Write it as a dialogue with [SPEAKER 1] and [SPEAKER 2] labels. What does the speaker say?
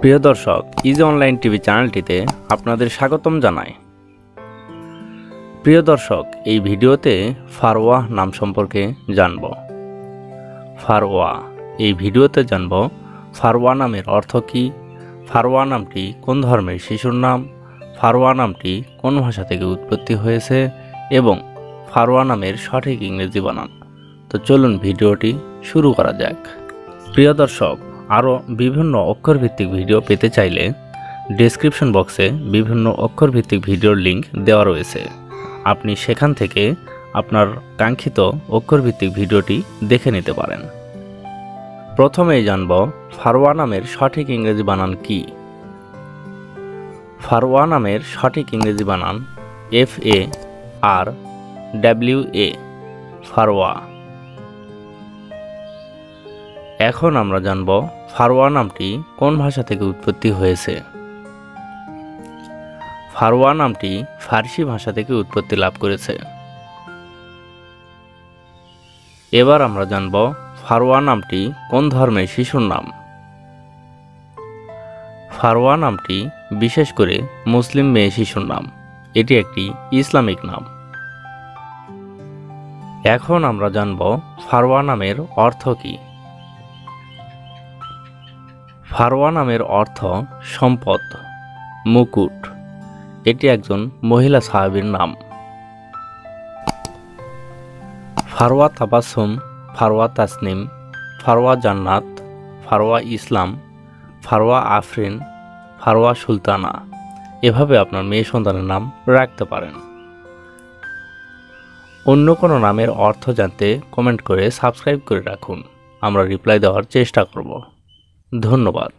[SPEAKER 1] প্রিয় দর্শক, easy online TV চ্যানেলটিতে আপনাদের স্বাগতম জানাই। প্রিয় দর্শক, এই ভিডিওতে ফারওয়াহ নাম সম্পর্কে জানব। ফারওয়াহ, এই ভিডিওতে জানব ফারওয়াহ নামের অর্থ কী, ফারওয়াহ নামটি কোন ধর্মের শিশুর নাম, ফারওয়াহ নামটি কোন ভাষা থেকে উৎপত্তি হয়েছে এবং ফারওয়াহ নামের সঠিক ইংরেজি বানান। তো চলুন ভিডিওটি শুরু করা যাক। প্রিয় দর্শক, আরও বিভিন্ন অক্ষরভিত্তিক ভিডিও পেতে চাইলে ডেসক্রিপশন বক্সে বিভিন্ন অক্ষরভিত্তিক ভিডিওর লিঙ্ক দেওয়া রয়েছে। আপনি সেখান থেকে আপনার কাঙ্ক্ষিত অক্ষরভিত্তিক ভিডিওটি দেখে নিতে পারেন। প্রথমেই জানব ফারওয়াহ নামের সঠিক ইংরেজি বানান কি। ফারওয়াহ নামের সঠিক ইংরেজি বানান FARWA, ফারওয়াহ। এখন আমরা জানব ফারওয়াহ নামটি কোন ভাষা থেকে উৎপত্তি হয়েছে। ফারওয়াহ নামটি ফার্সি ভাষা থেকে উৎপত্তি লাভ করেছে। এবার আমরা জানব ফারওয়াহ নামটি কোন ধর্মের শিশুর নাম। ফারওয়াহ নামটি বিশেষ করে মুসলিম মেয়ে শিশুর নাম। এটি একটি ইসলামিক নাম। এখন আমরা জানব ফারওয়াহ নামের অর্থ কী। ফারওয়াহ নামের অর্থ সম্পদ, মুকুট। এটি একজন মহিলা সাহাবীর নাম। ফারওয়াহ তাবাসসুম, ফারওয়াহ তাসনিম, ফারওয়াহ জান্নাত, ফারওয়াহ ইসলাম, ফারওয়াহ আফরিন, ফারওয়াহ সুলতানা, এভাবে আপনার মেয়ে সন্তানের নাম রাখতে পারেন। অন্য কোনো নামের অর্থ জানতে কমেন্ট করে সাবস্ক্রাইব করে রাখুন। আমরা রিপ্লাই দেওয়ার চেষ্টা করব। ধন্যবাদ।